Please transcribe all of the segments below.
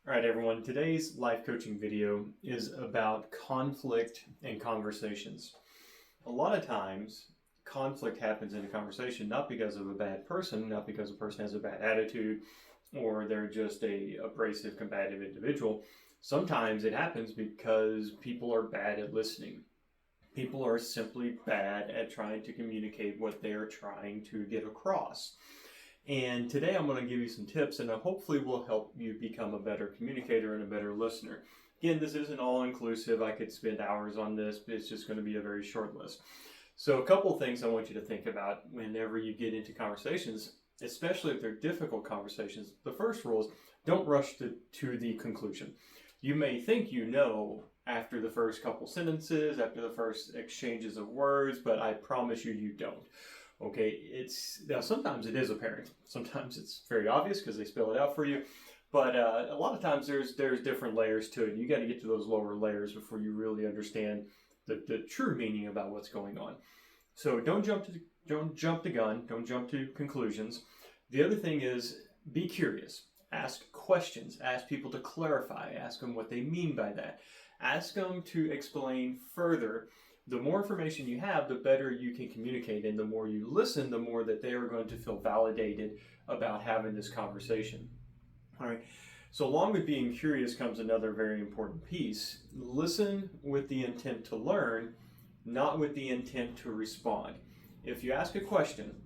All right, everyone. Today's life coaching video is about conflict and conversations. A lot of times, conflict happens in a conversation not because of a bad person, not because a person has a bad attitude, or they're just a abrasive, combative individual. Sometimes it happens because people are bad at listening. People are simply bad at trying to communicate what they are trying to get across. And today I'm going to give you some tips and hopefully will help you become a better communicator and a better listener. Again, this isn't all inclusive. I could spend hours on this, but it's just going to be a very short list. So a couple things I want you to think about whenever you get into conversations, especially if they're difficult conversations. The first rule is don't rush to the conclusion. You may think you know after the first couple sentences, after the first exchanges of words, but I promise you don't. Okay, now sometimes it is apparent. Sometimes it's very obvious because they spell it out for you. But a lot of times there's different layers to it. You got to get to those lower layers before you really understand the true meaning about what's going on. So don't jump the gun. Don't jump to conclusions. The other thing is be curious. Ask questions. Ask people to clarify. Ask them what they mean by that. Ask them to explain further. The more information you have, the better you can communicate, and the more you listen, the more that they are going to feel validated about having this conversation. All right. So along with being curious comes another very important piece. Listen with the intent to learn, not with the intent to respond. If you ask a question,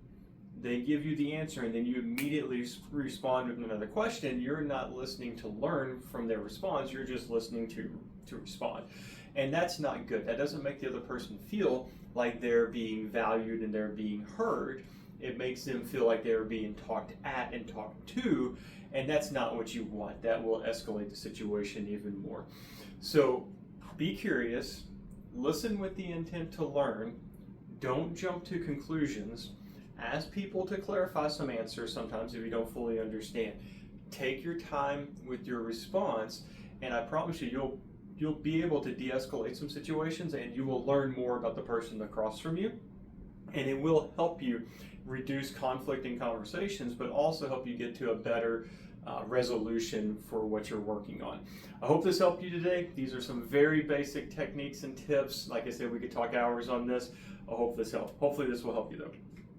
they give you the answer, and then you immediately respond with another question, you're not listening to learn from their response, you're just listening to respond. And that's not good. That doesn't make the other person feel like they're being valued and they're being heard. It makes them feel like they're being talked at and talked to, and that's not what you want. That will escalate the situation even more. So be curious, listen with the intent to learn, don't jump to conclusions, ask people to clarify some answers sometimes if you don't fully understand. Take your time with your response, and I promise you'll be able to de-escalate some situations, and you will learn more about the person across from you, and it will help you reduce conflict in conversations, but also help you get to a better resolution for what you're working on. I hope this helped you today. These are some very basic techniques and tips. Like I said, we could talk hours on this. I hope this helped. Hopefully this will help you though.